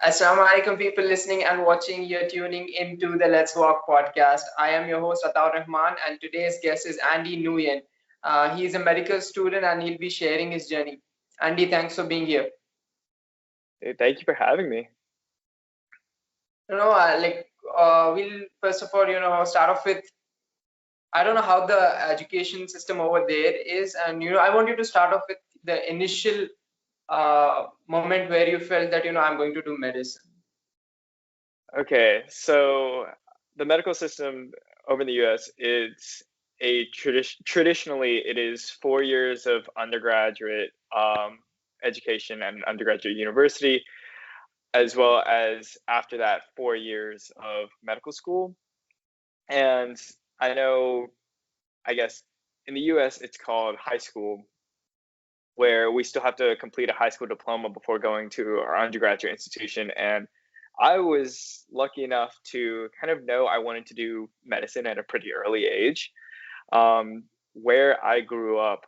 Assalamu alaikum, people listening and watching. You're tuning into the Let's Walk podcast. I am your host, Ataur Rahman, and today's guest is Andy Nguyen. He's a medical student and he'll be sharing his journey. Andy, thanks for being here. Hey, thank you for having me. We'll first of all, start off with I don't know how the education system over there is, and I want you to start off with the initial moment where you felt that I'm going to do medicine. Okay, so the medical system over in the U.S. is traditionally it is 4 years of undergraduate education and undergraduate university, as well as after that 4 years of medical school. And I know, I guess in the U.S. it's called high school, where we still have to complete a high school diploma before going to our undergraduate institution. And I was lucky enough to kind of know I wanted to do medicine at a pretty early age. Where I grew up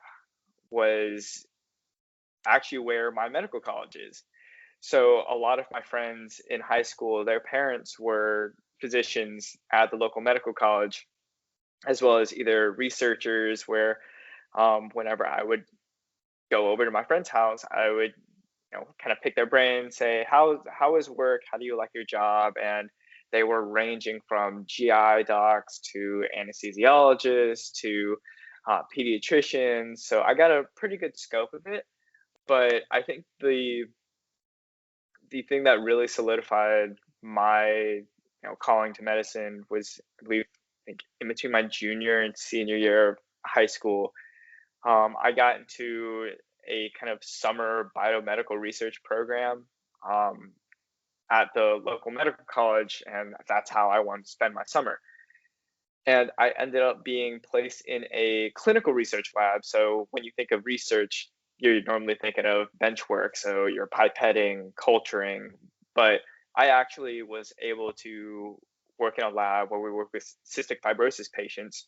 was actually where my medical college is. So a lot of my friends in high school, their parents were physicians at the local medical college, as well as either researchers where whenever I would go over to my friend's house, I would kind of pick their brain, say, how is work? How do you like your job? And they were ranging from GI docs to anesthesiologists to pediatricians. So I got a pretty good scope of it. But I think the thing that really solidified my calling to medicine was, I believe, in between my junior and senior year of high school. I got into a kind of summer biomedical research program at the local medical college, and that's how I wanted to spend my summer. And I ended up being placed in a clinical research lab. So when you think of research, you're normally thinking of bench work, so you're pipetting, culturing, but I actually was able to work in a lab where we work with cystic fibrosis patients.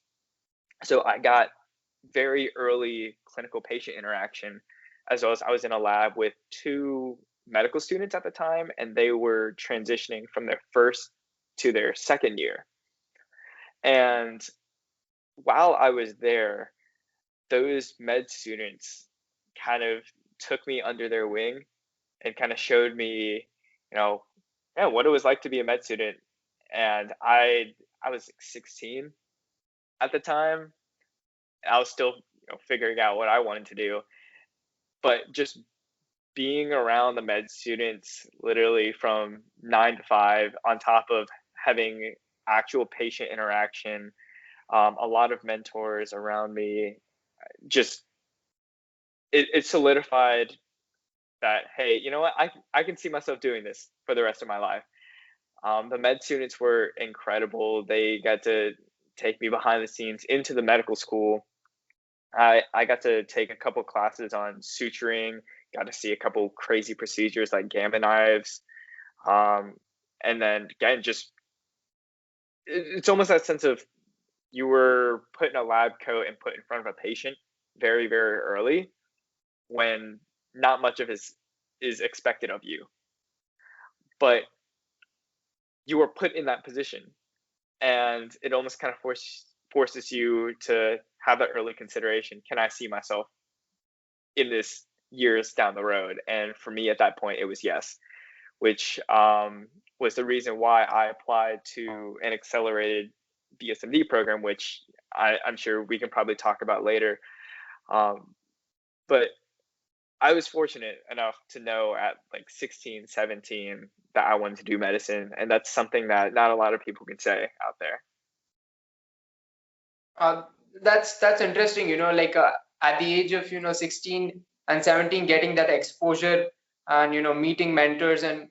So I got very early clinical patient interaction, as well as I was in a lab with two medical students at the time, and they were transitioning from their first to their second year. And while I was there, those med students kind of took me under their wing and kind of showed me, what it was like to be a med student. And I was 16 at the time. I was still figuring out what I wanted to do, but just being around the med students literally from 9 to 5, on top of having actual patient interaction, a lot of mentors around me, just it solidified that, hey, you know what, I can see myself doing this for the rest of my life. The med students were incredible. They got to take me behind the scenes into the medical school. I got to take a couple classes on suturing, got to see a couple crazy procedures like gamma knives. And then again, just it's almost that sense of you were put in a lab coat and put in front of a patient very, very early when not much of it is expected of you. But you were put in that position, and it almost kind of forces you to have that early consideration. Can I see myself in this years down the road? And for me at that point, it was yes, which was the reason why I applied to an accelerated BSMD program, which I'm sure we can probably talk about later. But I was fortunate enough to know at like 16, 17 that I wanted to do medicine. And that's something that not a lot of people can say out there. That's interesting. At the age of 16 and 17, getting that exposure and meeting mentors and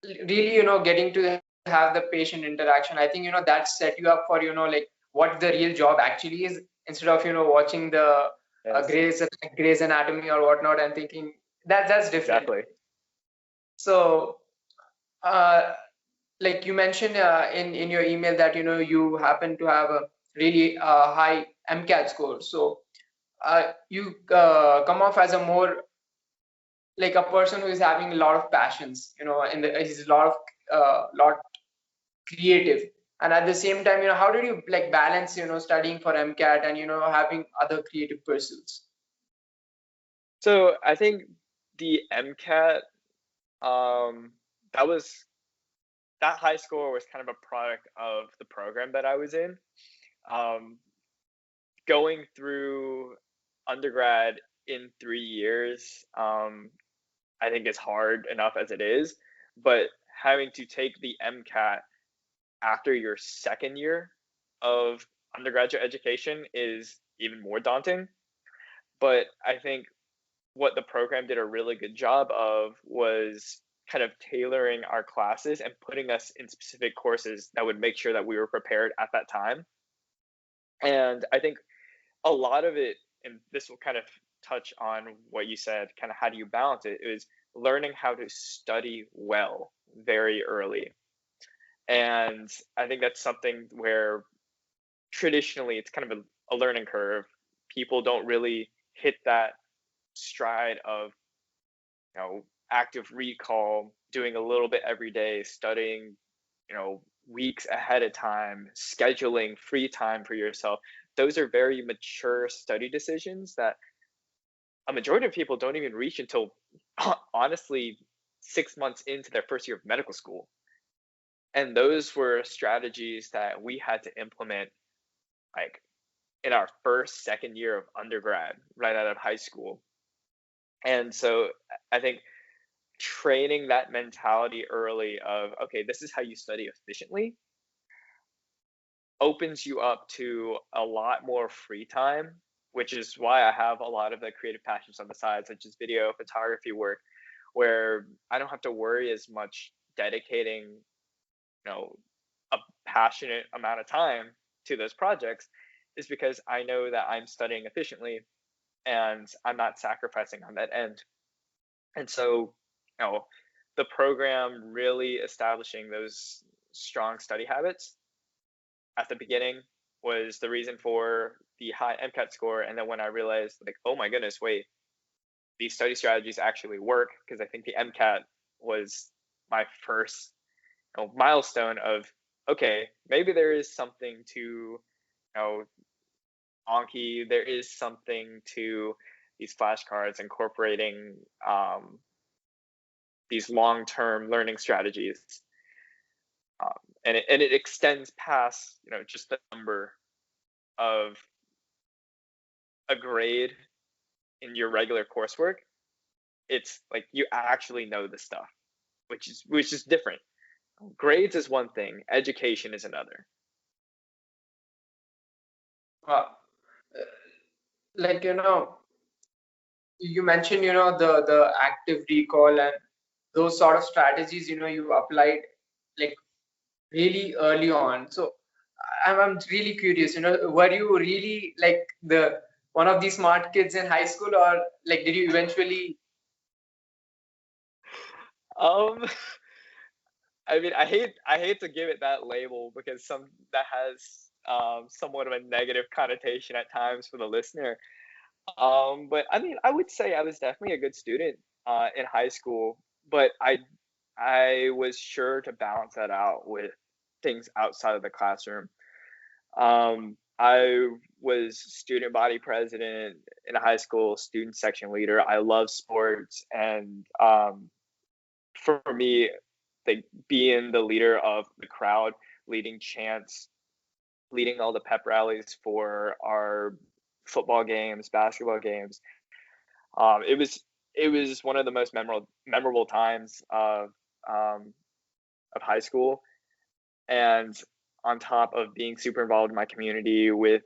really getting to have the patient interaction. I think that set you up for like what the real job actually is, instead of watching the Grey's Anatomy or whatnot and thinking that's different. Exactly. So like you mentioned in your email that you happen to have a really high MCAT score, so you come off as a more like a person who is having a lot of passions, in the he's a lot creative, and at the same time, how did you like balance, studying for MCAT and having other creative pursuits? So I think the MCAT, um, that was that high score was kind of a product of the program that I was in. Um, Going through undergrad in 3 years, I think is hard enough as it is, but having to take the MCAT after your second year of undergraduate education is even more daunting. But I think what the program did a really good job of was kind of tailoring our classes and putting us in specific courses that would make sure that we were prepared at that time. And I think a lot of it, and this will kind of touch on what you said, kind of how do you balance it, is learning how to study well very early. And I think that's something where traditionally it's kind of a learning curve. People don't really hit that stride of, active recall, doing a little bit every day, studying, weeks ahead of time, scheduling free time for yourself. Those are very mature study decisions that a majority of people don't even reach until honestly 6 months into their first year of medical school. And those were strategies that we had to implement like in our first, second year of undergrad, right out of high school. And so I think training that mentality early of, okay, this is how you study efficiently, opens you up to a lot more free time, which is why I have a lot of the creative passions on the side, such as video, photography work, where I don't have to worry as much dedicating, a passionate amount of time to those projects, is because I know that I'm studying efficiently and I'm not sacrificing on that end. And so, the program really establishing those strong study habits at the beginning was the reason for the high MCAT score. And then when I realized, like, oh my goodness, wait, these study strategies actually work, because I think the MCAT was my first, milestone of, okay, maybe there is something to, Anki, there is something to these flashcards incorporating these long-term learning strategies, um, and it extends past, just the number of a grade in your regular coursework. It's like you actually know the stuff, which is different. Grades is one thing, education is another. Wow. Uh, like, you mentioned, the active recall and those sort of strategies, you applied like really early on. So I'm really curious, were you really like the one of the smart kids in high school, or like did you eventually? Um, I mean, I hate to give it that label, because that has somewhat of a negative connotation at times for the listener. But I mean, I would say I was definitely a good student in high school, but I was sure to balance that out with things outside of the classroom. I was student body president in a high school, student section leader. I love sports, and for me, like being the leader of the crowd, leading chants, leading all the pep rallies for our football games, basketball games. It was one of the most memorable times of high school, and on top of being super involved in my community with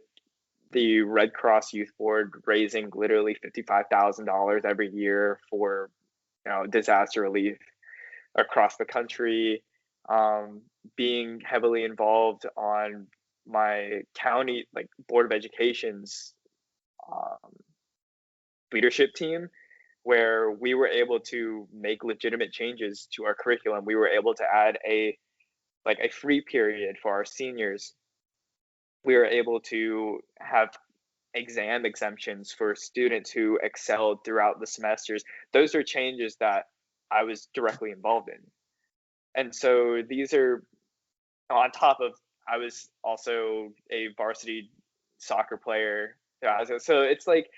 the Red Cross Youth Board, raising literally $55,000 every year for, disaster relief across the country, um, being heavily involved on my county like board of education's um, leadership team, where we were able to make legitimate changes to our curriculum. We were able to add a free period for our seniors. We were able to have exam exemptions for students who excelled throughout the semesters. Those are changes that I was directly involved in. And so these are on top of, I was also a varsity soccer player. Yeah, so it's like,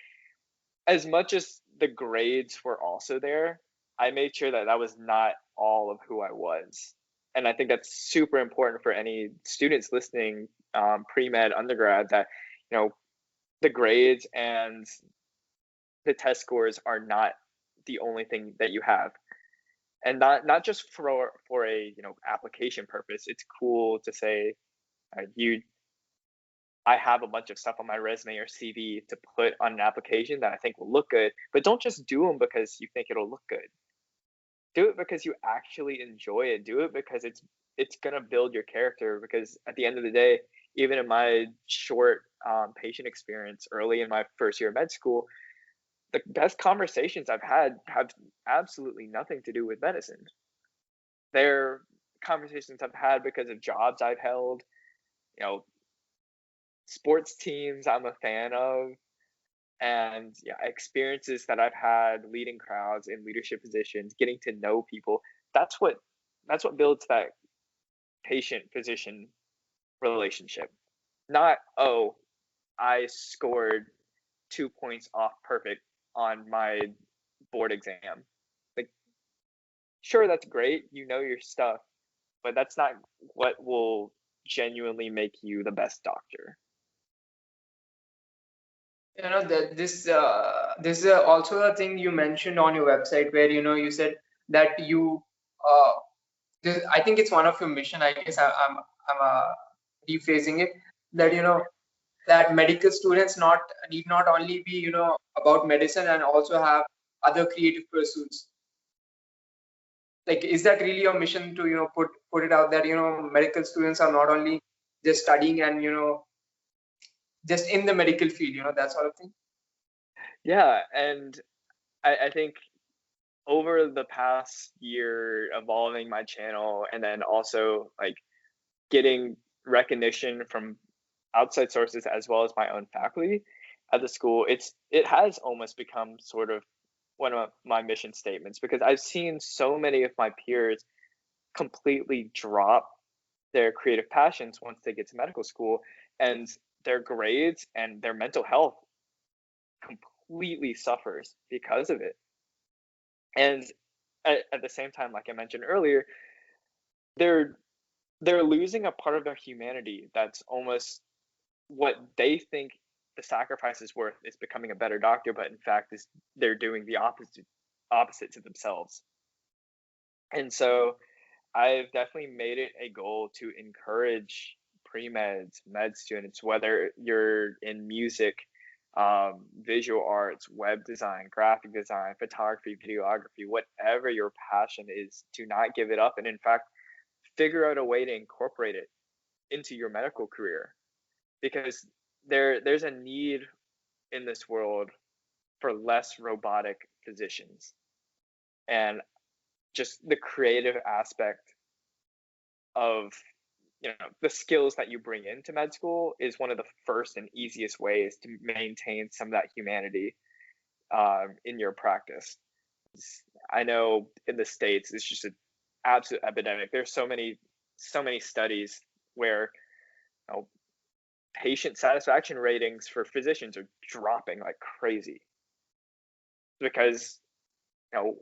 as much as the grades were also there, I made sure that that was not all of who I was. And I think that's super important for any students listening, pre-med undergrad, that, you know, the grades and the test scores are not the only thing that you have. And not just for a, you know, application purpose. It's cool to say, you I have a bunch of stuff on my resume or CV to put on an application that I think will look good, but don't just do them because you think it'll look good. Do it because you actually enjoy it. Do it because it's gonna build your character. Because at the end of the day, even in my short patient experience early in my first year of med school, the best conversations I've had have absolutely nothing to do with medicine. They're conversations I've had because of jobs I've held, you know, sports teams I'm a fan of, and yeah, experiences that I've had leading crowds in leadership positions, getting to know people. That's what that's what builds that patient physician relationship. Not, oh, I scored 2 points off perfect on my board exam. Like, sure, that's great, you know your stuff, but that's not what will genuinely make you the best doctor. That this is also a thing you mentioned on your website, where you said that you uh, I think it's one of your mission. I guess I'm rephrasing it, that that medical students not need not only be about medicine, and also have other creative pursuits. Like, is that really your mission to put it out that medical students are not only just studying and just in the medical field, that sort of thing? Yeah, and I think over the past year evolving my channel, and then also like getting recognition from outside sources as well as my own faculty at the school, it has almost become sort of one of my mission statements, because I've seen so many of my peers completely drop their creative passions once they get to medical school, and their grades and their mental health completely suffers because of it. And at the same time, like I mentioned earlier, they're they're losing a part of their humanity that's almost what they think the sacrifice is worth, is becoming a better doctor, but in fact is they're doing the opposite to themselves. And so I've definitely made it a goal to encourage pre-meds, med students, whether you're in music, visual arts, web design, graphic design, photography, videography, whatever your passion is, do not give it up. And in fact, figure out a way to incorporate it into your medical career, because there's a need in this world for less robotic physicians, and just the creative aspect of, the skills that you bring into med school is one of the first and easiest ways to maintain some of that humanity in your practice. I know in the States it's just an absolute epidemic. There's so many studies where, you know, patient satisfaction ratings for physicians are dropping like crazy, because you know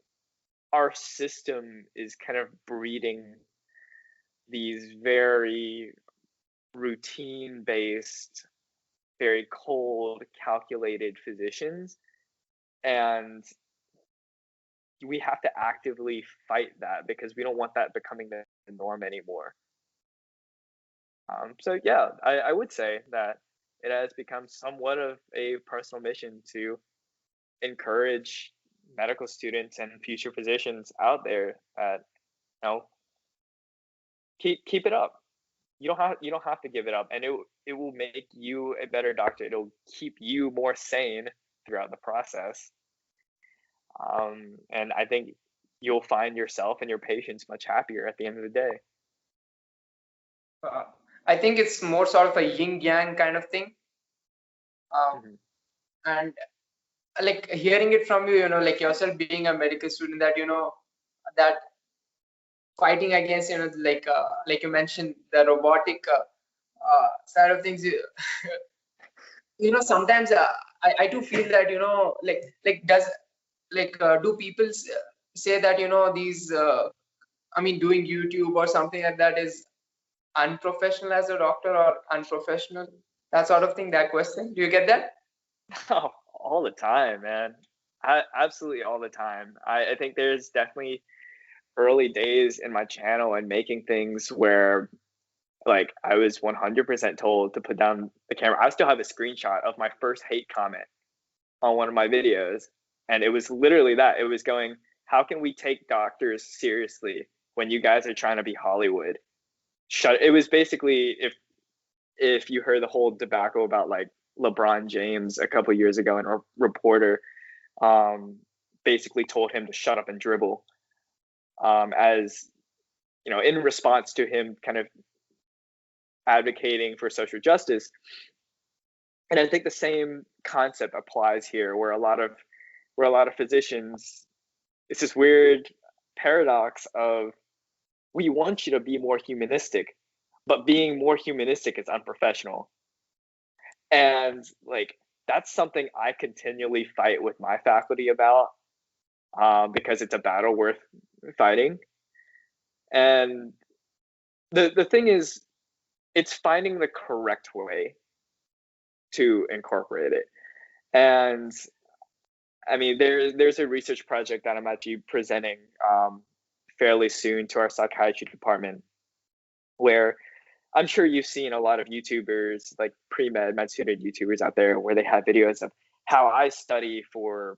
our system is kind of breeding these very routine based, very cold, calculated physicians, and we have to actively fight that because we don't want that becoming the norm anymore. So yeah, I would say that it has become somewhat of a personal mission to encourage medical students and future physicians out there that, know keep it up. You don't have to give it up, and it will make you a better doctor. It'll keep you more sane throughout the process. And I think you'll find yourself and your patients much happier at the end of the day. uh, I think it's more sort of a yin yang kind of thing. Mhm. And like hearing it from you, like yourself being a medical student, that that fighting against, like you mentioned, the robotic side of things. Sometimes I do feel that, like does, like do people say that, these I mean, doing YouTube or something like that is unprofessional as a doctor, or unprofessional, that sort of thing, that question, do you get that? Oh, all the time, man. Absolutely all the time. I think there's definitely early days in my channel and making things where like I was 100% told to put down the camera. I still have a screenshot of my first hate comment on one of my videos, and it was literally that. It was going, "How can we take doctors seriously when you guys are trying to be Hollywood?" Shut. It was basically, if you heard the whole debacle about like LeBron James a couple years ago, and a reporter um, basically told him to shut up and dribble, as in response to him kind of advocating for social justice. And I think the same concept applies here, where a lot of physicians, it's this weird paradox of, we want you to be more humanistic, but being more humanistic is unprofessional. And like, that's something I continually fight with my faculty about, because it's a battle worth fighting. And the thing is, it's finding the correct way to incorporate it. And I mean, there's a research project that I'm actually presenting fairly soon to our psychiatry department, where I'm sure you've seen a lot of YouTubers, like pre-med, med student YouTubers out there, where they have videos of how I study for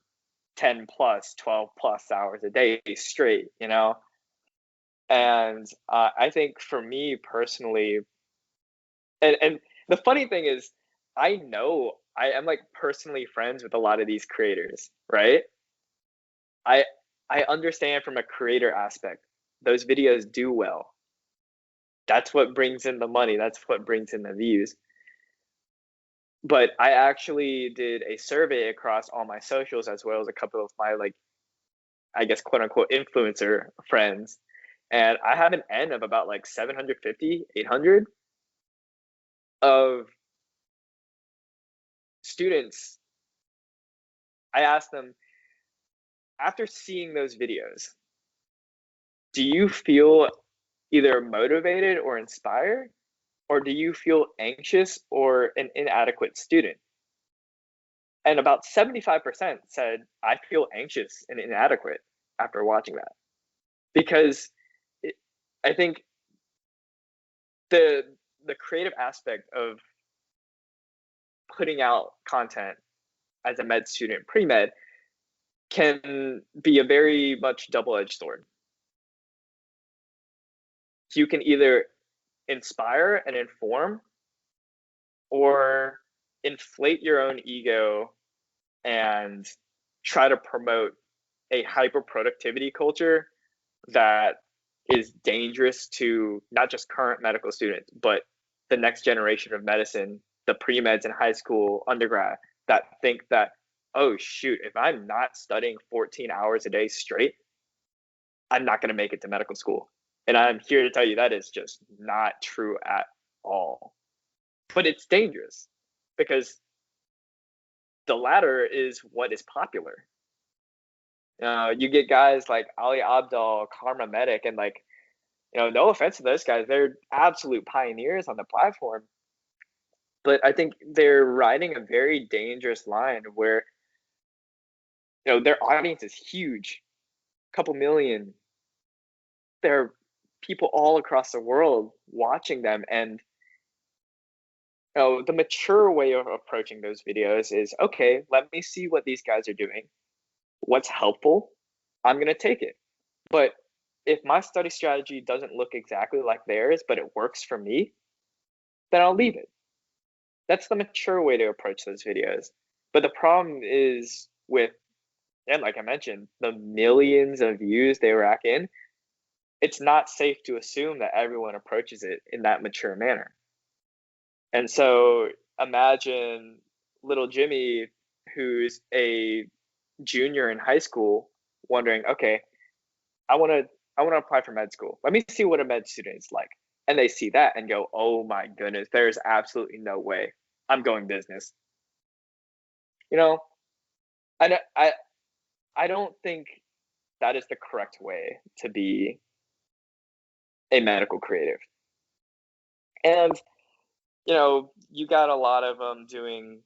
10 plus, 12 plus hours a day straight, And I think for me personally, and the funny thing is, I know I am like personally friends with a lot of these creators, right? I I understand from a creator aspect, those videos do well. That's what brings in the money. That's what brings in the views. But I actually did a survey across all my socials, as well as a couple of my, like, I guess, quote unquote influencer friends. And I have an N of about like 750, 800 of students. I asked them, after seeing those videos, do you feel either motivated or inspired? Or do you feel anxious or an inadequate student? And about 75% said, I feel anxious and inadequate after watching that. Because it, I think the the creative aspect of putting out content as a med student, pre-med, can be a very much double-edged sword. You can either inspire and inform, or inflate your own ego and try to promote a hyper productivity culture that is dangerous to not just current medical students, but the next generation of medicine, the pre-meds in high school, undergrad, that think that, oh shoot, if I'm not studying 14 hours a day straight, I'm not going to make it to medical school. And I'm here to tell you that is just not true at all. But it's dangerous, because the latter is what is popular. You get guys like Ali Abdal, Karma Medic, and like, no offense to those guys, they're absolute pioneers on the platform. But I think they're riding a very dangerous line where, their audience is huge, a couple million. There are people all across the world watching them, and the mature way of approaching those videos is, okay, let me see what these guys are doing. What's helpful? I'm gonna take it. But if my study strategy doesn't look exactly like theirs, but it works for me, then I'll leave it. That's the mature way to approach those videos. But the problem is with, and like I mentioned, the millions of views they rack in, it's not safe to assume that everyone approaches it in that mature manner. And so imagine little Jimmy, who's a junior in high school, wondering, okay, I want to apply for med school. Let me see what a med student is like. And they see that and go, oh my goodness, there's absolutely no way I'm going business. You know, I I don't think that is the correct way to be a medical creative. And you got a lot of them doing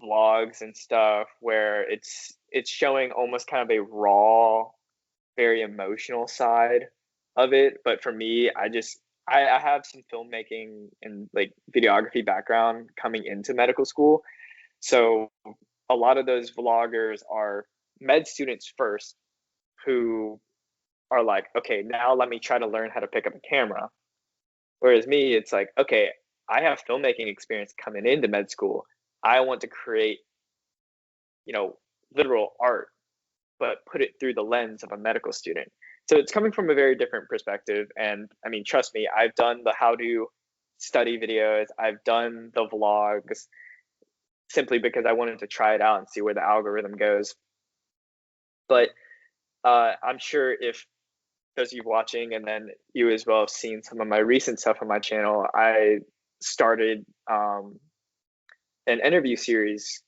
vlogs and stuff where it's showing almost kind of a raw, very emotional side of it. But for me, I have some filmmaking and like videography background coming into medical school. So a lot of those vloggers are med students first who are like, okay, now let me try to learn how to pick up a camera. Whereas me, it's like, okay, I have filmmaking experience coming into med school. I want to create, you know, literal art, but put it through the lens of a medical student. So it's coming from a very different perspective. And I mean, trust me, I've done the how to study videos, I've done the vlogs simply because I wanted to try it out and see where the algorithm goes. But I'm sure if those of you watching and then you as well have seen some of my recent stuff on my channel, I started an interview series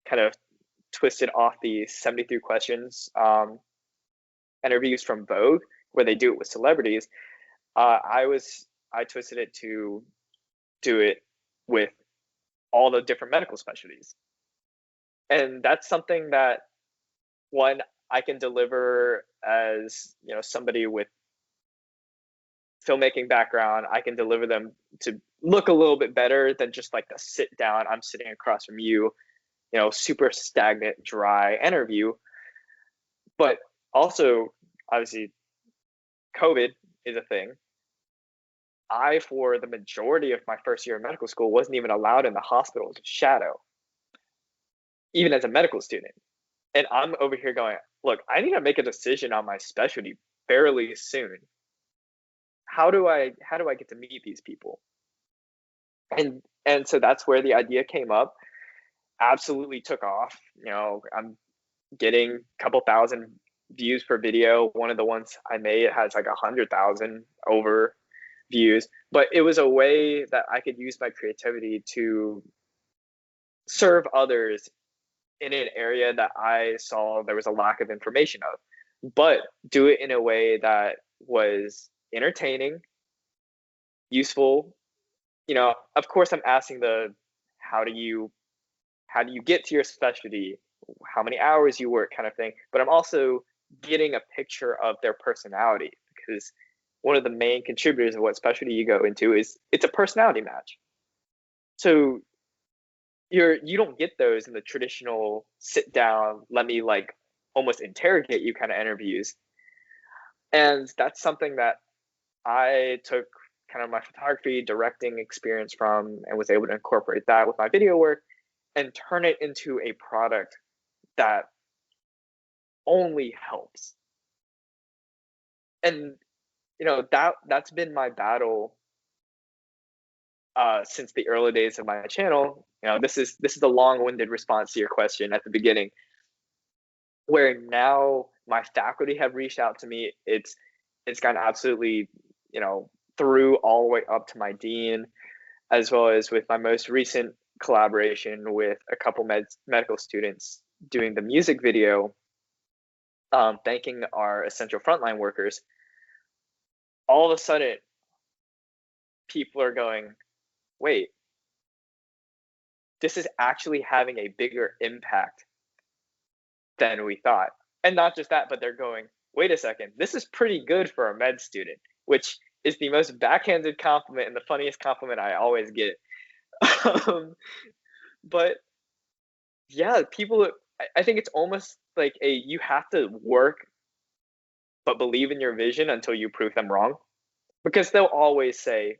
kind of twisted off the 73 questions interviews from Vogue, where they do it with celebrities. I twisted it to do it with all the different medical specialties, and that's something that one I can deliver as somebody with filmmaking background. I can deliver them to look a little bit better than just like the sit down, I'm sitting across from you, super stagnant, dry interview. But also, obviously, COVID is a thing. For the majority of my first year of medical school, wasn't even allowed in the hospital to shadow, even as a medical student. And I'm over here going, look, I need to make a decision on my specialty fairly soon. How do I get to meet these people? And so that's where the idea came up. Absolutely took off. I'm getting a couple thousand views per video. One of the ones I made has like 100,000 over views, but it was a way that I could use my creativity to serve others in an area that I saw there was a lack of information of, but do it in a way that was entertaining, useful. Of course, I'm asking how do you get to your specialty, how many hours you work kind of thing, but I'm also getting a picture of their personality, because one of the main contributors of what specialty you go into is it's a personality match. So you don't get those in the traditional sit down, let me like almost interrogate you kind of interviews. And that's something that I took kind of my photography directing experience from and was able to incorporate that with my video work and turn it into a product that only helps. And that's been my battle since the early days of my channel. This is a long-winded response to your question at the beginning, where now my faculty have reached out to me. It's gone absolutely through all the way up to my dean, as well as with my most recent collaboration with a couple medical students doing the music video, thanking our essential frontline workers. All of a sudden, people are going, wait, this is actually having a bigger impact than we thought. And not just that, but they're going, wait a second, this is pretty good for a med student, which is the most backhanded compliment and the funniest compliment I always get. But yeah, people, I think it's almost like you have to work but believe in your vision until you prove them wrong, because they'll always say,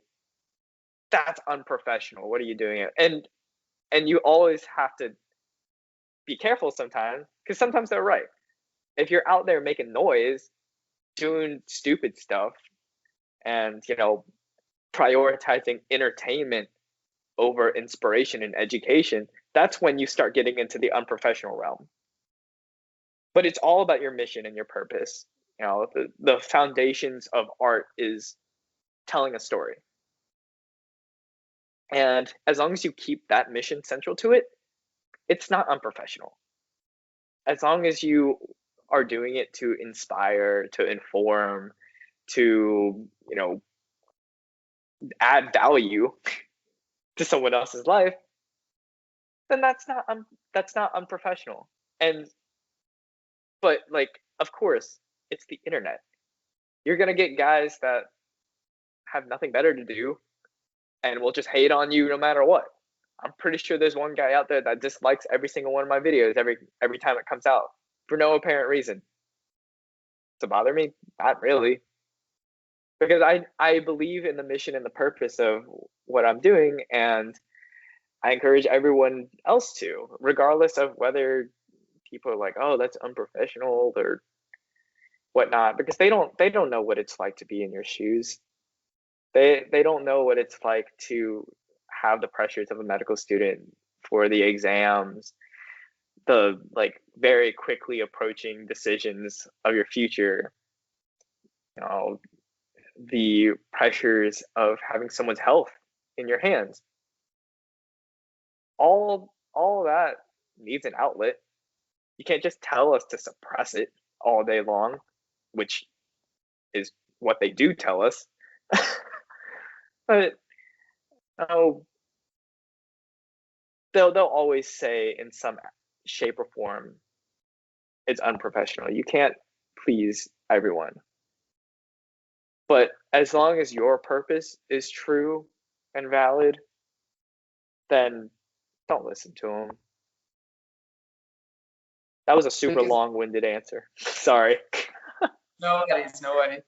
that's unprofessional, what are you doing? And you always have to be careful sometimes, because sometimes they're right. If you're out there making noise, doing stupid stuff, and prioritizing entertainment over inspiration and education, that's when you start getting into the unprofessional realm. But it's all about your mission and your purpose. The foundations of art is telling a story. And as long as you keep that mission central to it, it's not unprofessional. As long as you are doing it to inspire, to inform, to, add value to someone else's life, then that's not unprofessional. But like, of course, it's the internet. You're gonna get guys that have nothing better to do and will just hate on you no matter what. I'm pretty sure there's one guy out there that dislikes every single one of my videos every time it comes out for no apparent reason. To bother me? Not really. Because I believe in the mission and the purpose of what I'm doing, and I encourage everyone else to, regardless of whether people are like, oh, that's unprofessional or whatnot, because they don't know what it's like to be in your shoes. They don't know what it's like to have the pressures of a medical student for the exams, the like very quickly approaching decisions of your future, the pressures of having someone's health in your hands. All of that needs an outlet. You can't just tell us to suppress it all day long, which is what they do tell us. But oh, they'll always say in some shape or form it's unprofessional. You can't please everyone. But as long as your purpose is true and valid, then don't listen to them. That was a super Because long-winded answer. Sorry. no worries, no worries.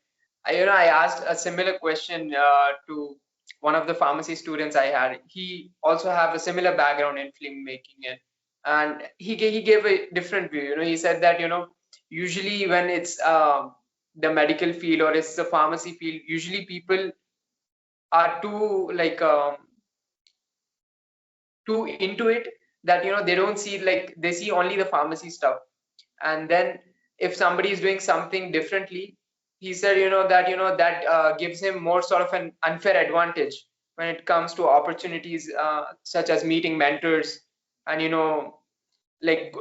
I asked a similar question to one of the pharmacy students I had. He also have a similar background in filmmaking, and he gave a different view. He said that usually when it's the medical field or it's the pharmacy field, usually people are too too into it that they don't see, like, they see only the pharmacy stuff. And then if somebody is doing something differently, he said that gives him more sort of an unfair advantage when it comes to opportunities, such as meeting mentors and like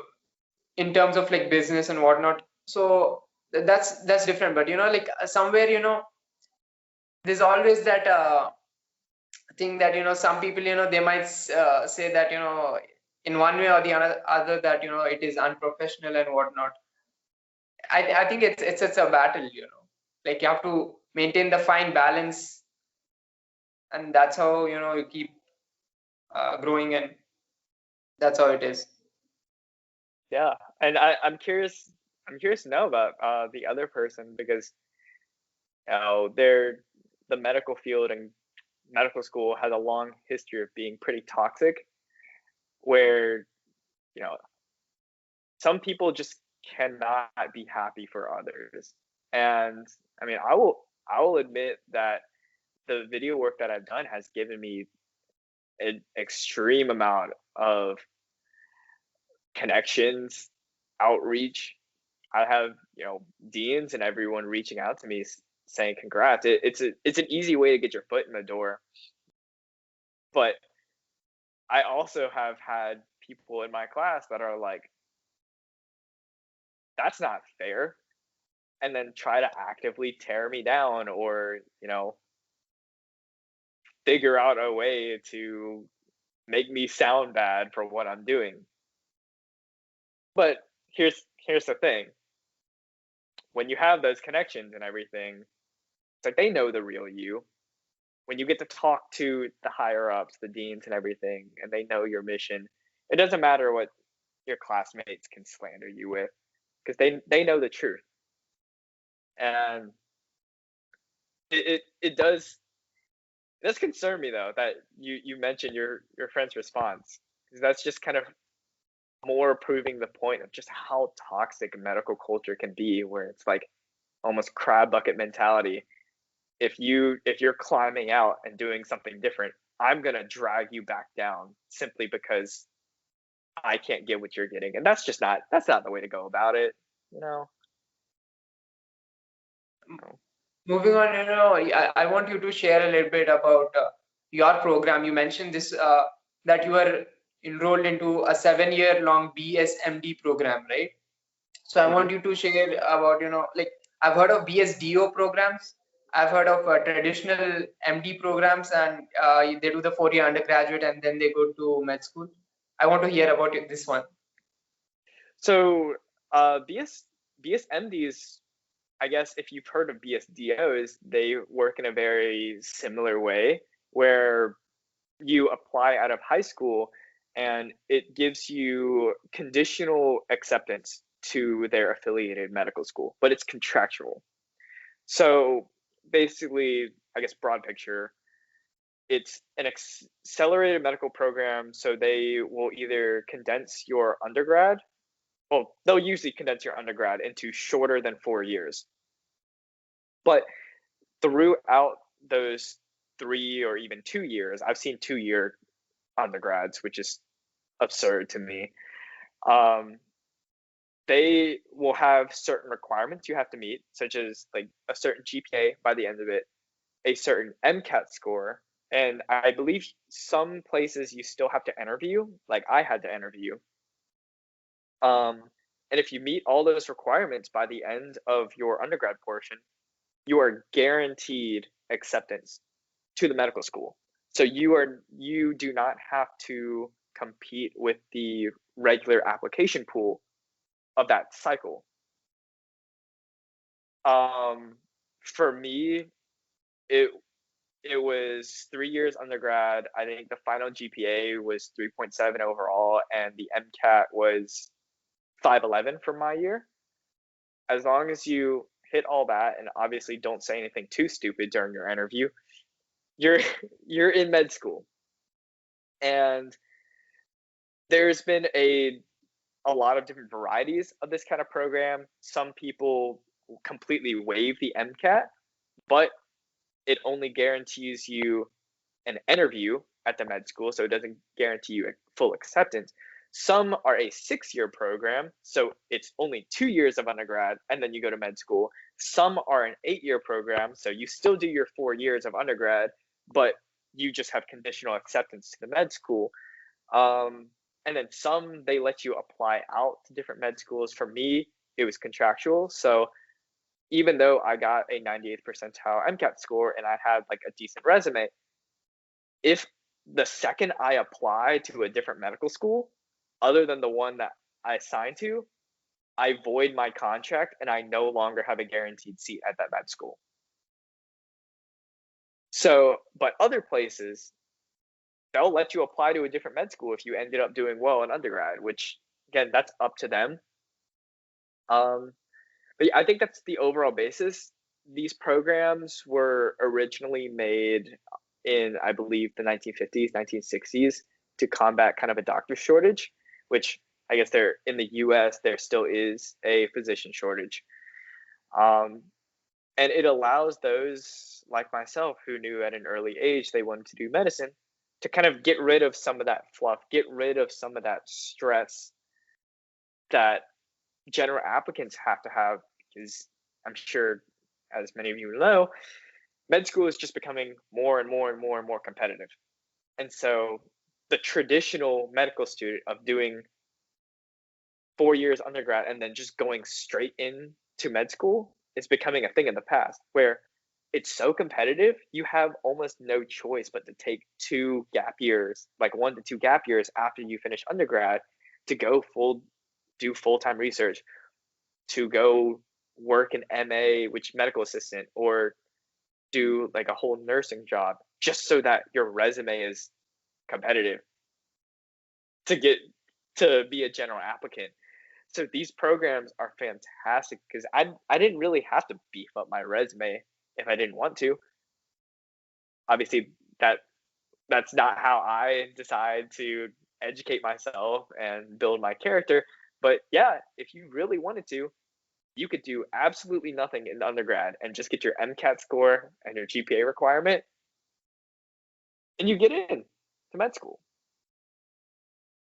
in terms of like business and whatnot. So that's different. But like somewhere there's always that thing that some people they might say that in one way or the other that it is unprofessional and whatnot. I think it's a battle, like you have to maintain the fine balance, and that's how you keep growing, and that's how it is. Yeah, and I'm curious. I'm curious to know about the other person, because they're the medical field and medical school has a long history of being pretty toxic, where you know some people just cannot be happy for others. And I mean, I will admit that the video work that I've done has given me an extreme amount of connections, outreach. I have deans and everyone reaching out to me saying congrats. It's an easy way to get your foot in the door. But I also have had people in my class that are like, that's not fair, and then try to actively tear me down, or figure out a way to make me sound bad for what I'm doing. But here's the thing. When you have those connections and everything, it's like they know the real you. When you get to talk to the higher ups, the deans and everything, and they know your mission, it doesn't matter what your classmates can slander you with, because they know the truth. And it does concern me, though, that you mentioned your friend's response, because that's just kind of more proving the point of just how toxic medical culture can be, where it's like almost crab bucket mentality. If you're climbing out and doing something different, I'm gonna drag you back down simply because I can't get what you're getting, and that's not the way to go about it, you know. Moving on, I want you to share a little bit about your program. You mentioned this that you are enrolled into a 7-year long BSMD program, right? So I Mhm. want you to share about, like I've heard of BSDO programs. I've heard of traditional MD programs, and they do the 4-year undergraduate and then they go to med school. I want to hear about this one. So, BSMDs, I guess if you've heard of BSDOs, they work in a very similar way where you apply out of high school and it gives you conditional acceptance to their affiliated medical school, but it's contractual. So basically, I guess broad picture, it's an accelerated medical program. So they will either condense your undergrad, well, they'll usually condense your undergrad into shorter than 4 years. But throughout those 3 or even 2 years, I've seen 2 year undergrads, which is absurd to me. Um, they will have certain requirements you have to meet, such as like a certain GPA by the end of it, a certain MCAT score, and I believe some places you still have to interview, like I had to interview. Um, and if you meet all those requirements by the end of your undergrad portion, you are guaranteed acceptance to the medical school. So you do not have to compete with the regular application pool of that cycle. Um, for me, it it was 3 years undergrad. I think the final GPA was 3.7 overall, and the MCAT was 511 for my year. As long as you hit all that, and obviously don't say anything too stupid during your interview, you're you're in med school. And there's been a lot of different varieties of this kind of program. Some people completely waive the MCAT, but it only guarantees you an interview at the med school, so it doesn't guarantee you a full acceptance. Some are a 6 year program, so it's only 2 years of undergrad and then you go to med school. Some are an 8 year program, so you still do your 4 years of undergrad, but you just have conditional acceptance to the med school. Um, and then some they let you apply out to different med schools. For me, it was contractual. So even though I got a 98th percentile MCAT score and I had like a decent resume, if the second I apply to a different medical school, other than the one that I signed to, I void my contract and I no longer have a guaranteed seat at that med school. So, but other places, they'll let you apply to a different med school if you ended up doing well in undergrad, which again, that's up to them. Um, but yeah, I think that's the overall basis. These programs were originally made in, I believe, the 1950s, 1960s to combat kind of a doctor shortage, which I guess there in the US, there still is a physician shortage. Um, and it allows those like myself who knew at an early age they wanted to do medicine to kind of get rid of some of that fluff, get rid of some of that stress that general applicants have to have, because I'm sure, as many of you know, med school is just becoming more and more and more and more competitive. And so the traditional medical student of doing 4 years undergrad and then just going straight in to med school is becoming a thing in the past, where it's so competitive, you have almost no choice but to take 2 gap years, like 1 to 2 gap years after you finish undergrad, to go do full-time research, to go work an MA, which medical assistant, or do like a whole nursing job, just so that your resume is competitive to get to be a general applicant. So these programs are fantastic because I didn't really have to beef up my resume if I didn't want to. Obviously, that's not how I decide to educate myself and build my character. But yeah, if you really wanted to, you could do absolutely nothing in undergrad and just get your MCAT score and your GPA requirement, and you get in to med school.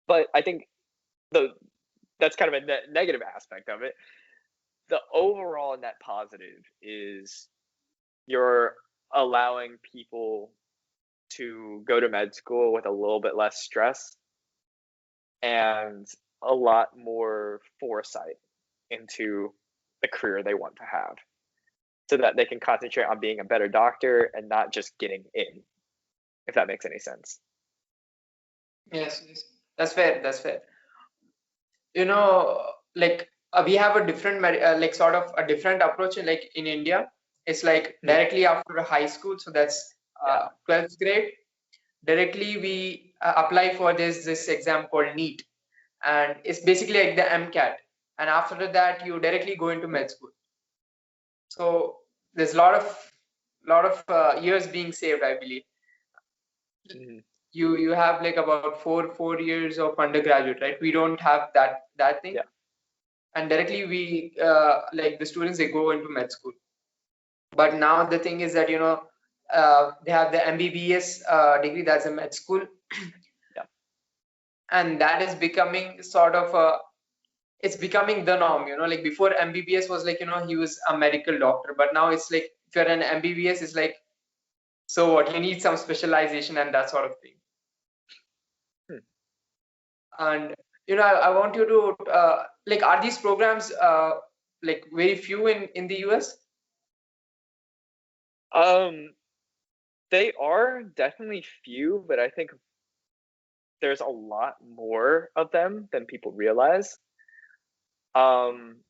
But I think that's kind of a negative aspect of it. The overall net positive is you're allowing people to go to med school with a little bit less stress and a lot more foresight into the career they want to have, so that they can concentrate on being a better doctor and not just getting in, if that makes any sense. Yes, yes. That's fair. That's fair. You know, like we have a different, like sort of a different approach. Like in India, it's like Mm, directly after high school. So that's yeah. 12th grade. Directly we apply for this exam called NEET, and it's basically like the MCAT. And after that, you directly go into med school. So there's a lot of years being saved, I believe. Mhm. You have like about four years of undergraduate, right? We don't have that thing. Yeah. And directly we like the students, they go into med school. But now the thing is that they have the MBBS degree, that's a med school. Yeah. And that is becoming sort of a, it's becoming the norm. Like before, MBBS was like, he was a medical doctor, but now it's like if you're an MBBS, it's like, so what, you need some specialization and that sort of thing. Hmm. And I want you to like, are these programs like very few in the US? They are definitely few, but I think there's a lot more of them than people realize. Um,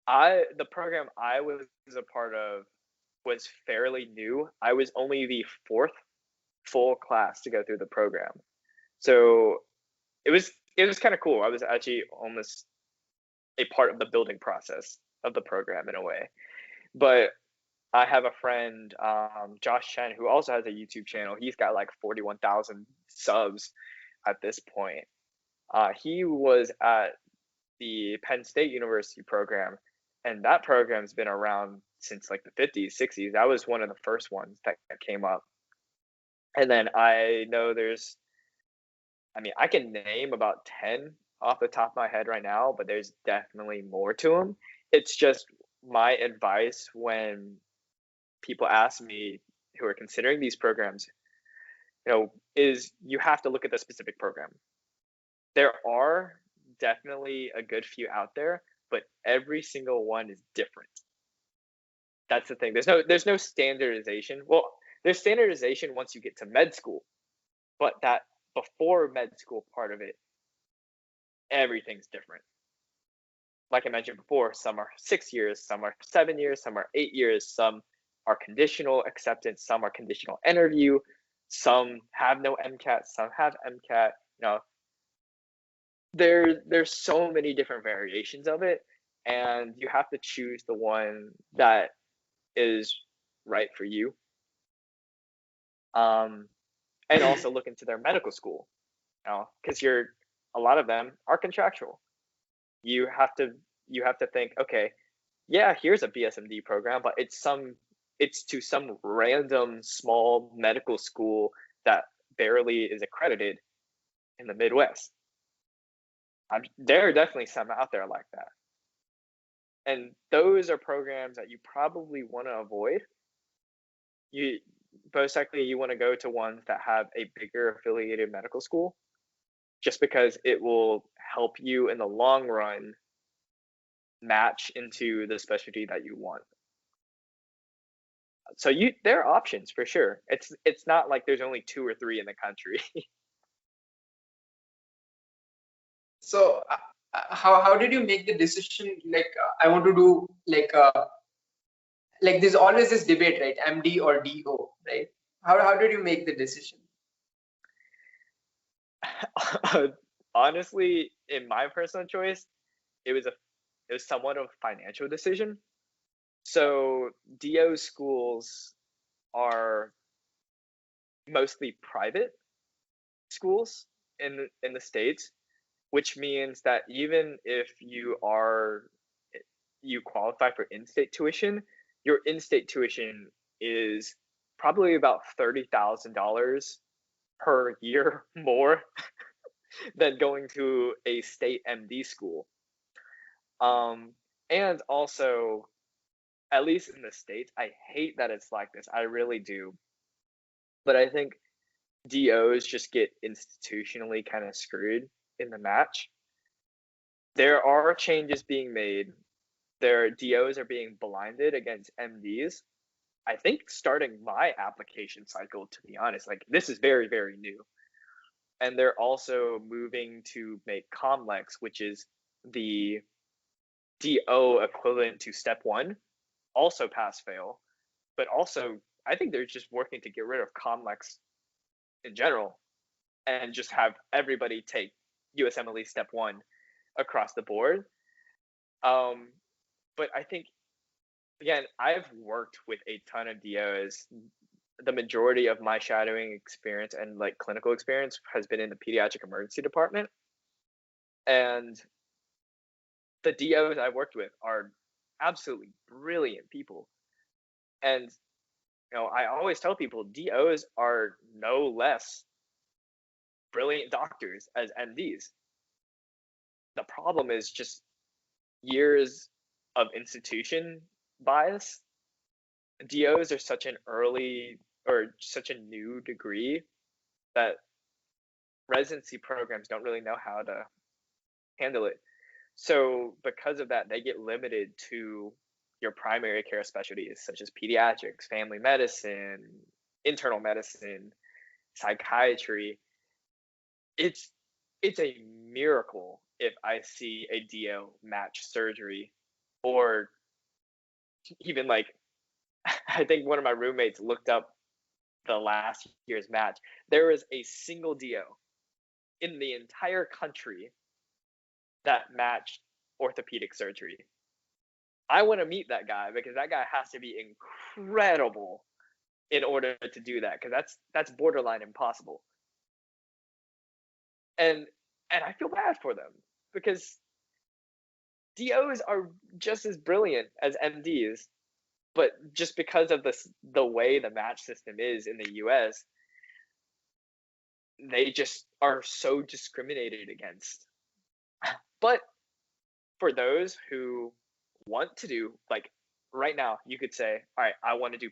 the program I was a part of was fairly new. I was only the fourth full class to go through the program. So it was kind of cool. I was actually almost a part of the building process of the program in a way. But I have a friend, Josh Chen, who also has a YouTube channel. He's got like 41,000 subs at this point. He was at the Penn State University program, and that program's been around since like the 50s, 60s. That was one of the first ones that came up. And then I know I can name about 10 off the top of my head right now, but there's definitely more to them. It's just my advice when people ask me who are considering these programs, is you have to look at the specific program. There are definitely a good few out there, but every single one is different. That's the thing. There's no standardization. Well, there's standardization once you get to med school, but that before med school part of it, everything's different. Like I mentioned before, some are 6 years, some are 7 years, some are 8 years, some are conditional acceptance, some are conditional interview, some have no MCAT, some have MCAT. There's so many different variations of it, and you have to choose the one that is right for you. And also look into their medical school, because a lot of them are contractual. You have to think, okay, yeah, here's a BSMD program, but it's to some random small medical school that barely is accredited in the Midwest. There are definitely some out there like that. And those are programs that you probably want to avoid. You most likely you want to go to ones that have a bigger affiliated medical school, just because it will help you in the long run match into the specialty that you want. So there are options for sure. It's not like there's only 2 or 3 in the country. So how did you make the decision, like I want to do like there's always this debate, right? MD or DO, right? How did you make the decision? Honestly, in my personal choice, it was somewhat of a financial decision. So DO schools are mostly private schools in the States, which means that even if you qualify for in-state tuition, your in-state tuition is probably about $30,000 per year more than going to a state MD school. And also, at least in the States, I hate that it's like this. I really do. But I think DOs just get institutionally kind of screwed in the match. There are changes being made. Their DOs are being blinded against MDs. I think starting my application cycle, to be honest, like this is very, very new. And they're also moving to make COMLEX, which is the DO equivalent to step one, also pass fail, but also I think they're just working to get rid of COMLEX in general and just have everybody take USMLE step one across the board. But I think, again, I've worked with a ton of DOs. The majority of my shadowing experience and like clinical experience has been in the pediatric emergency department. And the DOs I worked with are absolutely brilliant people. And I always tell people DOs are no less brilliant doctors as MDs. The problem is just years of institution bias. DOs are such an early or such a new degree that residency programs don't really know how to handle it. So because of that, they get limited to your primary care specialties such as pediatrics, family medicine, internal medicine, psychiatry. It's a miracle if I see a DO match surgery, or even like I think one of my roommates looked up the last year's match. There was a single DO in the entire country that matched orthopedic surgery. I want to meet that guy because that guy has to be incredible in order to do that, because that's borderline impossible. And I feel bad for them because DOs are just as brilliant as MDs, but just because of the way the match system is in the US, they just are so discriminated against. But for those who want to do, like right now, you could say, all right, I want to do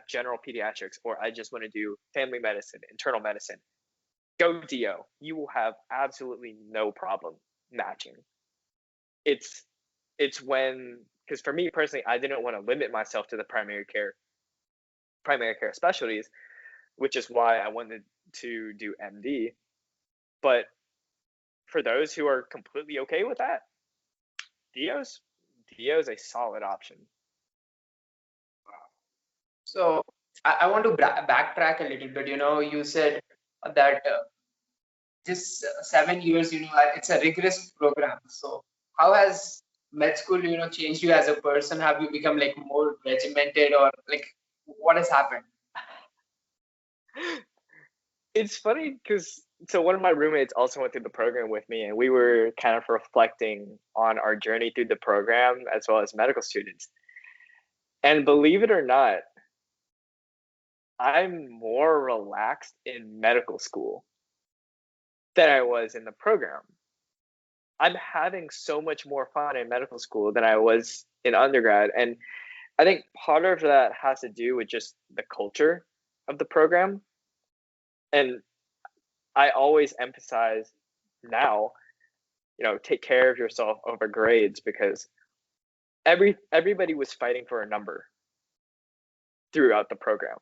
general pediatrics, or I just want to do family medicine, internal medicine. Go DO. You will have absolutely no problem matching. It's when, because for me personally, I didn't want to limit myself to the primary care specialties, which is why I wanted to do MD. But for those who are completely okay with that, DO's a solid option. So I want to backtrack a little bit. You said that this 7 years, it's a rigorous program. So how has med school, changed you as a person? Have you become like more regimented, or like what has happened? It's funny because so one of my roommates also went through the program with me, and we were kind of reflecting on our journey through the program as well as medical students. And believe it or not, I'm more relaxed in medical school than I was in the program. I'm having so much more fun in medical school than I was in undergrad. And I think part of that has to do with just the culture of the program. And I always emphasize now, take care of yourself over grades, because everybody was fighting for a number throughout the program.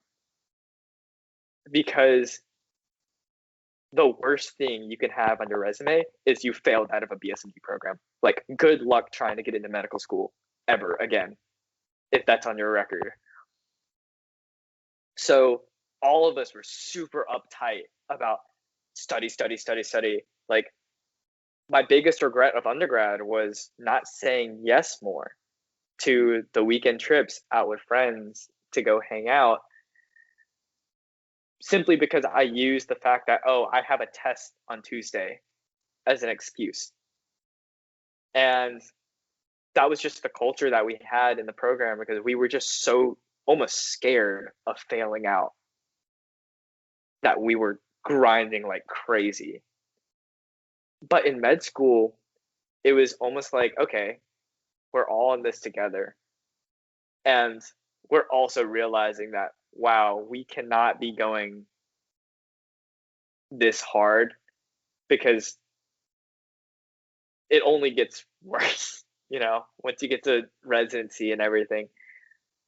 Because the worst thing you can have on your resume is you failed out of a BSMD program. Like, good luck trying to get into medical school ever again, if that's on your record. So all of us were super uptight about study. Like, my biggest regret of undergrad was not saying yes more to the weekend trips out with friends to go hang out, simply because I used the fact that, I have a test on Tuesday as an excuse. And that was just the culture that we had in the program, because we were just so almost scared of failing out that we were grinding like crazy. But in med school, it was almost like, okay, we're all in this together. And we're also realizing that, wow, we cannot be going this hard because it only gets worse. Once you get to residency and everything,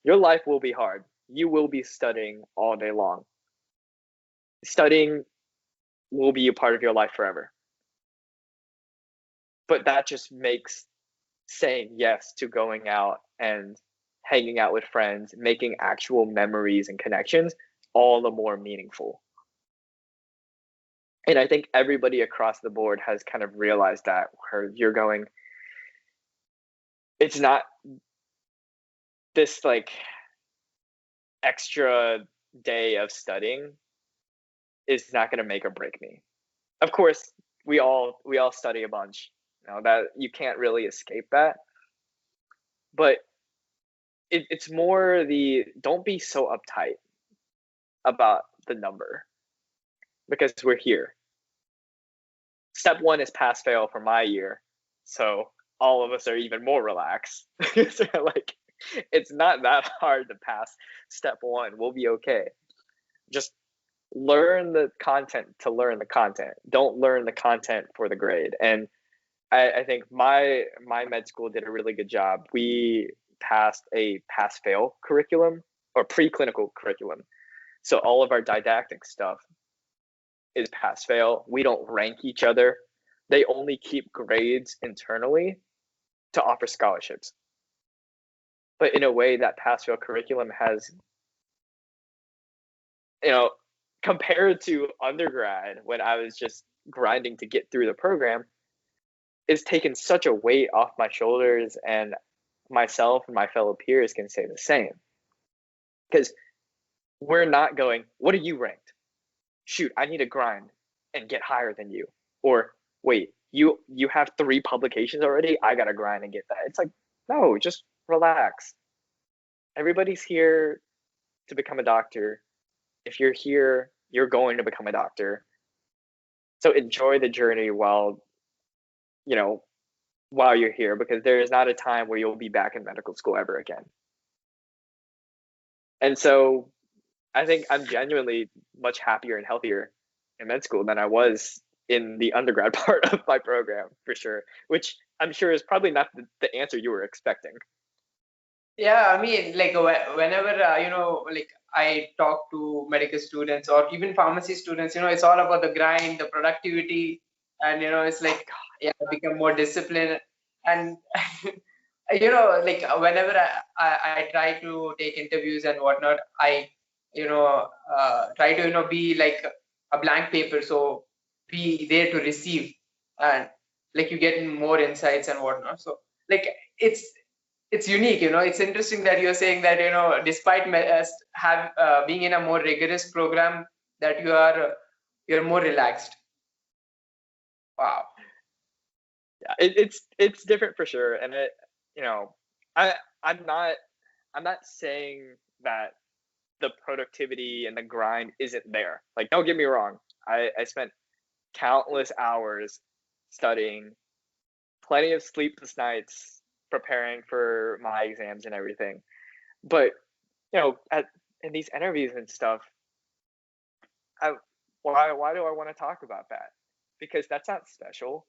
your life will be hard. You will be studying all day long. Studying will be a part of your life forever. But that just makes saying yes to going out and hanging out with friends, making actual memories and connections all the more meaningful. And I think everybody across the board has kind of realized that, where you're going, it's not this like extra day of studying is not going to make or break me. Of course, we all study a bunch. That you can't really escape that. But it's more the, don't be so uptight about the number, because we're here. Step one is pass fail for my year, so all of us are even more relaxed. So, like, it's not that hard to pass step one. We'll be okay. Just learn the content to learn the content. Don't learn the content for the grade. And I think my med school did a really good job. We passed a pass fail curriculum, or preclinical curriculum. So all of our didactic stuff is pass fail. We don't rank each other. They only keep grades internally to offer scholarships. But in a way, that pass fail curriculum has, compared to undergrad, when I was just grinding to get through the program, it's taken such a weight off my shoulders, and myself and my fellow peers can say the same. Because we're not going, what are you ranked? Shoot, I need to grind and get higher than you. Or wait, you have 3 publications already? I gotta grind and get that. It's like, no, just relax. Everybody's here to become a doctor. If you're here, you're going to become a doctor. So enjoy the journey you know, while you're here, because there is not a time where you'll be back in medical school ever again. And so I think I'm genuinely much happier and healthier in med school than I was in the undergrad part of my program, for sure, which I'm sure is probably not the answer you were expecting. Yeah, I mean, like whenever like I talk to medical students or even pharmacy students, it's all about the grind, the productivity, and it's like, yeah, become more disciplined. And like whenever I try to take interviews and whatnot, I try to be like a blank paper, so be there to receive, and like you get more insights and whatnot. So like it's unique. It's interesting that you're saying that despite have being in a more rigorous program, that you're more relaxed. Wow. Yeah, it's different for sure. And you know I I'm not I'm not saying that the productivity and the grind isn't there. Like, don't get me wrong, I spent countless hours studying, plenty of sleepless nights preparing for my exams and everything. But at in these interviews and stuff, I why do I want to talk about that? Because that's not special.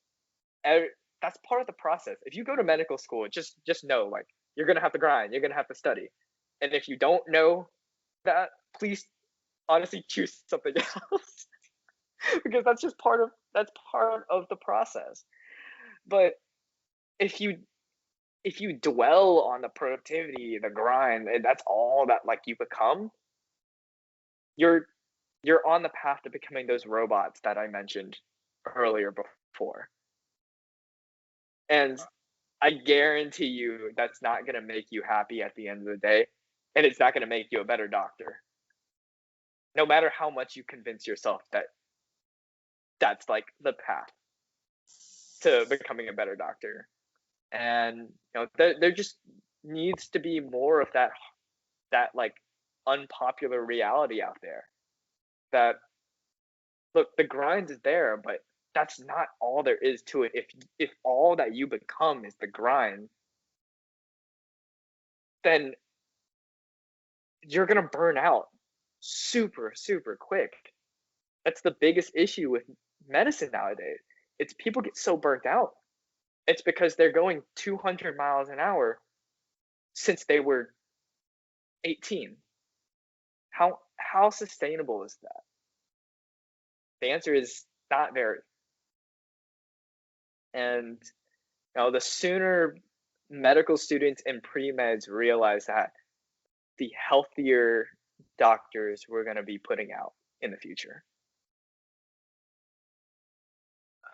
E- That's part of the process. If you go to medical school, just know, like, you're gonna have to grind, you're gonna have to study, and if you don't know that, please honestly choose something else, because that's part of the process. But if you dwell on the productivity, the grind, and that's all that, like, you become, you're you're on the path to becoming those robots that I mentioned earlier before. And I guarantee you that's not going to make you happy at the end of the day, and it's not going to make you a better doctor. No matter how much you convince yourself that that's like the path to becoming a better doctor. And there just needs to be more of that like unpopular reality out there, that look, the grind is there, but that's not all there is to it. If all that you become is the grind, then you're gonna burn out super, super quick. That's the biggest issue with medicine nowadays. It's people get so burnt out. It's because they're going 200 miles an hour since they were 18. How sustainable is that? The answer is not very. And the sooner medical students and pre-meds realize that, the healthier doctors we're going to be putting out in the future.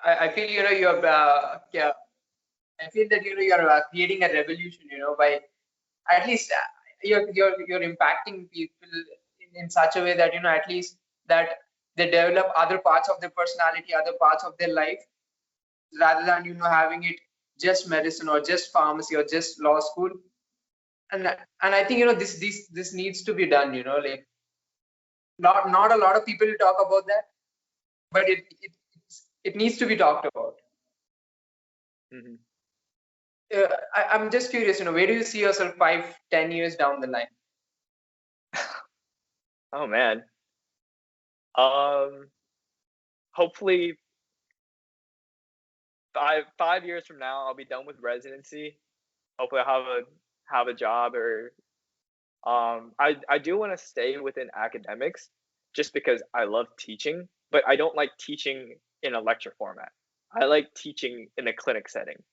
I feel you're yeah, I feel that you're creating a revolution, by at least you're impacting people in such a way that at least that they develop other parts of their personality, other parts of their life, rather than having it just medicine or just pharmacy or just law school. And I think this needs to be done, like not a lot of people talk about that, but it needs to be talked about. Mm-hmm. I'm just curious, where do you see yourself 5-10 years down the line? Oh man. Hopefully 5 years from now I'll be done with residency. Hopefully I'll have a job, or I do want to stay within academics just because I love teaching, but I don't like teaching in a lecture format. I like teaching in a clinic setting.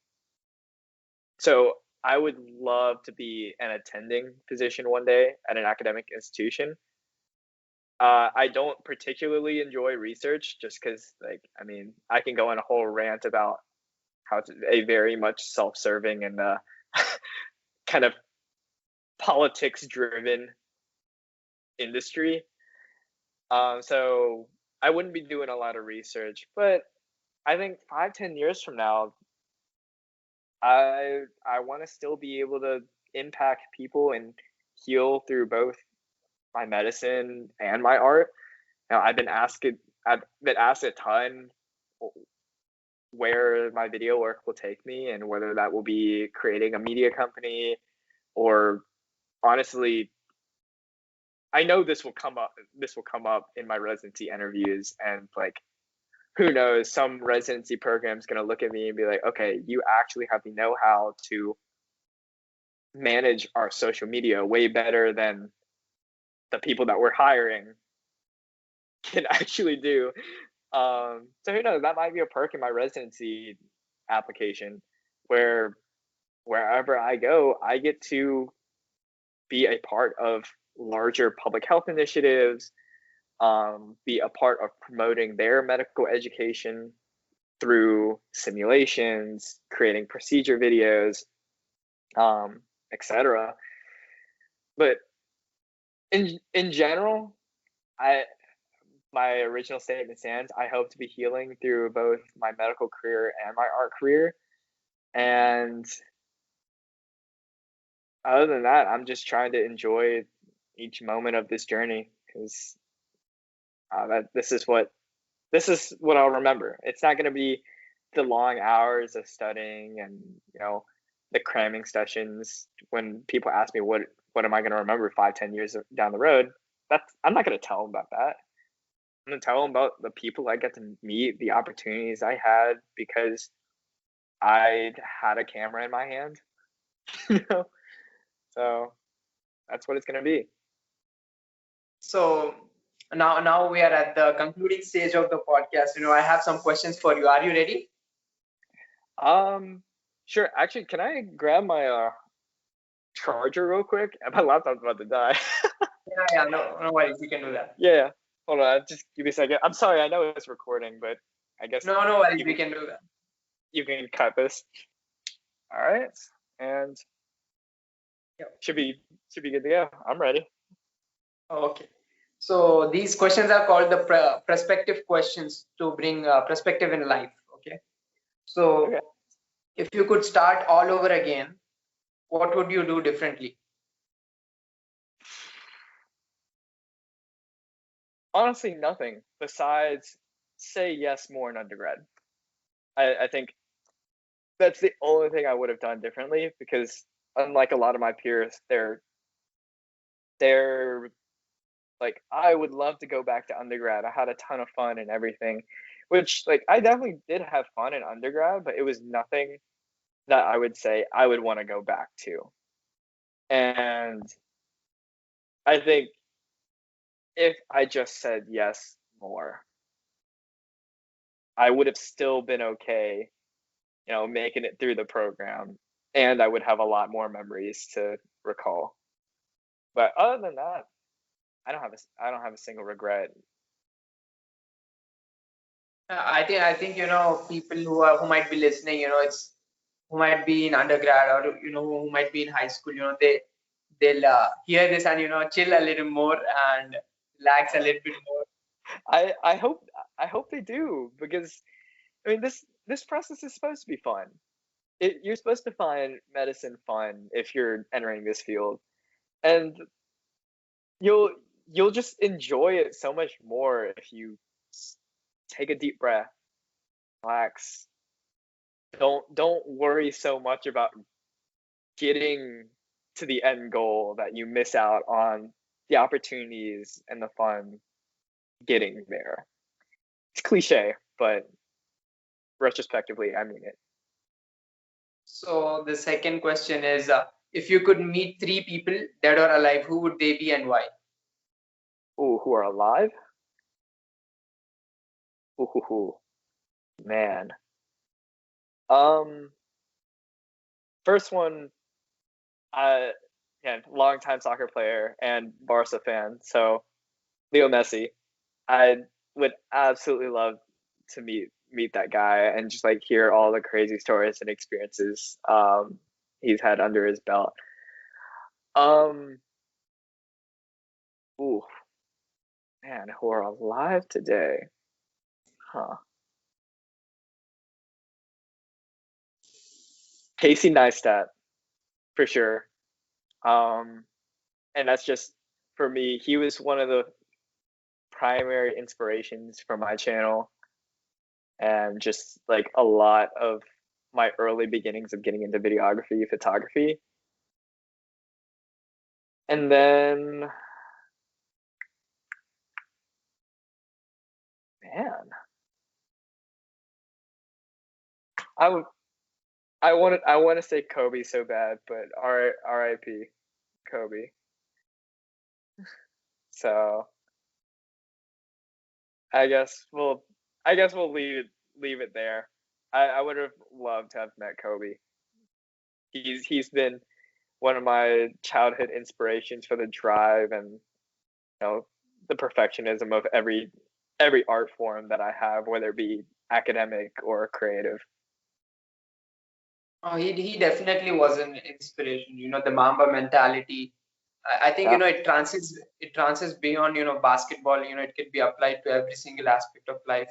So I would love to be an attending physician one day at an academic institution. I don't particularly enjoy research just because, I can go on a whole rant about how it's a very much self-serving and kind of politics-driven industry. So I wouldn't be doing a lot of research, but I think 5-10 years from now, I want to still be able to impact people and heal through both my medicine and my art. Now, I've been asked a ton where my video work will take me, and whether that will be creating a media company, or honestly, I know this will come up. This will come up in my residency interviews, and who knows? Some residency program is going to look at me and be like, "Okay, you actually have the know-how to manage our social media way better than the people that we're hiring can actually do." So who knows? That might be a perk in my residency application, where wherever I go, I get to be a part of larger public health initiatives, be a part of promoting their medical education through simulations, creating procedure videos, etc. But in general, I my original statement stands. I hope to be healing through both my medical career and my art career. And other than that, I'm just trying to enjoy each moment of this journey, because this is what I'll remember. It's not going to be the long hours of studying and the cramming sessions. When people ask me what am I going to remember 5-10 years down the road, I'm not going to tell them about that. I'm going to tell them about the people I get to meet, the opportunities I had because I had a camera in my hand. So that's what it's going to be. So now we are at the concluding stage of the podcast. I have some questions for you. Are you ready? Sure. Actually, can I grab my charger real quick? My laptop's about to die. Yeah, no worries. You can do that. Yeah. Hold on. Just give me a second. I'm sorry. I know it's recording, but I guess No worries. We can do that. you can cut this. All right. And Yep. should be good to go. I'm ready. Okay. So these questions are called the perspective questions to bring perspective in life. Okay. So Okay. if you could start all over again, what would you do differently? Honestly, nothing besides say yes more in undergrad. I think that's the only thing I would have done differently, because unlike a lot of my peers, they're like, I would love to go back to undergrad. I had a ton of fun and everything, which like I definitely did have fun in undergrad, but it was nothing that I would say I would want to go back to. And I think if I just said yes more, I would have still been okay, making it through the program, and I would have a lot more memories to recall. But other than that, I don't have a single regret. I think people who might be listening, it's who might be in undergrad, or who might be in high school, they'll hear this and chill a little more and relax a little bit more. I hope they do, because I mean this process is supposed to be fun. You're supposed to find medicine fun if you're entering this field, and you'll you'll just enjoy it so much more if you take a deep breath, relax. Don't worry so much about getting to the end goal that you miss out on the opportunities and the fun getting there. It's cliche, but retrospectively, I mean it. So the second question is, if you could meet three people, dead or alive, who would they be and why? Ooh, who are alive? Ooh, man. Um, First one, uh, yeah, longtime soccer player and Barca fan. So Leo Messi. I would absolutely love to meet that guy and just like hear all the crazy stories and experiences he's had under his belt. Um, ooh, man, who are alive today? Huh. Casey Neistat for sure. Um, and that's just for me. He was one of the primary inspirations for my channel, and just like a lot of my early beginnings of getting into videography, photography. And then, man, I would I want to say Kobe so bad, but R.I.P. Kobe. So I guess we'll I guess we'll leave it there. I would have loved to have met Kobe. He's been one of my childhood inspirations for the drive and the perfectionism of every art form that I have, whether it be academic or creative. Oh, he definitely was an inspiration. The Mamba mentality. I think Yeah. it transcends beyond basketball. It can be applied to every single aspect of life,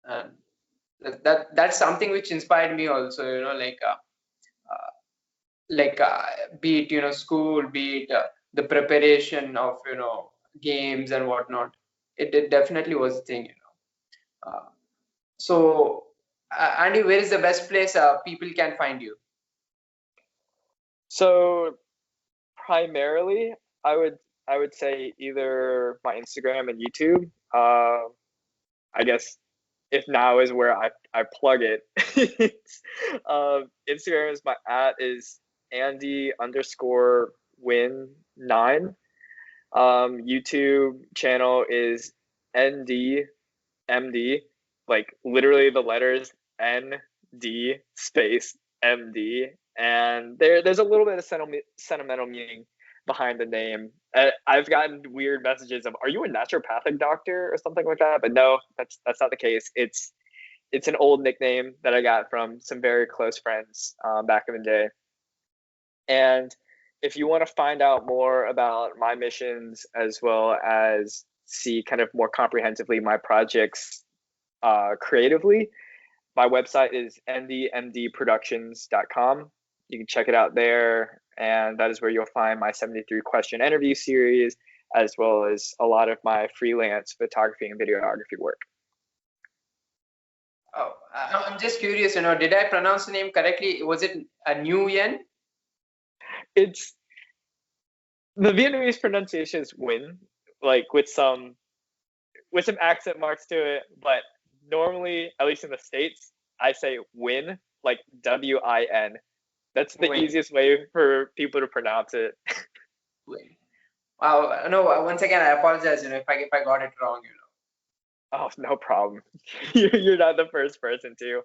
and that's something which inspired me also. Uh, be it school, be it the preparation of games and whatnot. It definitely was a thing. So, Andy, where is the best place people can find you? So primarily, I would I would say either my Instagram and YouTube. I guess if now is where I plug it. Instagram is my @ is Andy underscore win 9. YouTube channel is NDMD, like literally the letters ND space MD, and there's a little bit of sentimental meaning behind the name. I've gotten weird messages of, "Are you a naturopathic doctor?" or something like that, but no, that's not the case. It's an old nickname that I got from some very close friends back in the day. And if you want to find out more about my missions, as well as see kind of more comprehensively my projects creatively, my website is ndmdproductions.com. You can check it out there, and that is where you'll find my 73 question interview series, as well as a lot of my freelance photography and videography work. Oh, I'm just curious, did I pronounce the name correctly? Was it a Nguyen? It's the Vietnamese pronunciation is Win, like with some accent marks to it, but normally, at least in the States, I say Win, like Win. That's the Nguyen. easiest way for people to pronounce it. Nguyen. Wow, no, once again, I apologize, if I got it wrong. Oh, no problem. You're not the first person to.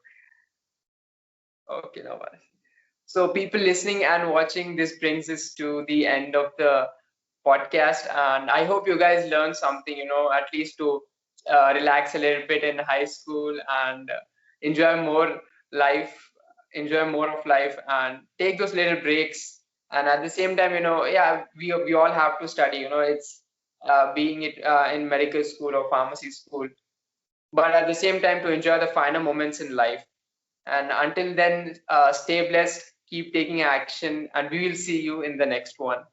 Okay, no worries. So, people listening and watching, this brings us to the end of the podcast, and I hope you guys learned something, at least to relax a little bit in high school and enjoy more life, enjoy more of life, and take those little breaks. And at the same time, yeah, we all have to study. It's being it in medical school or pharmacy school, but at the same time to enjoy the finer moments in life. And until then, stay blessed, keep taking action, and we will see you in the next one.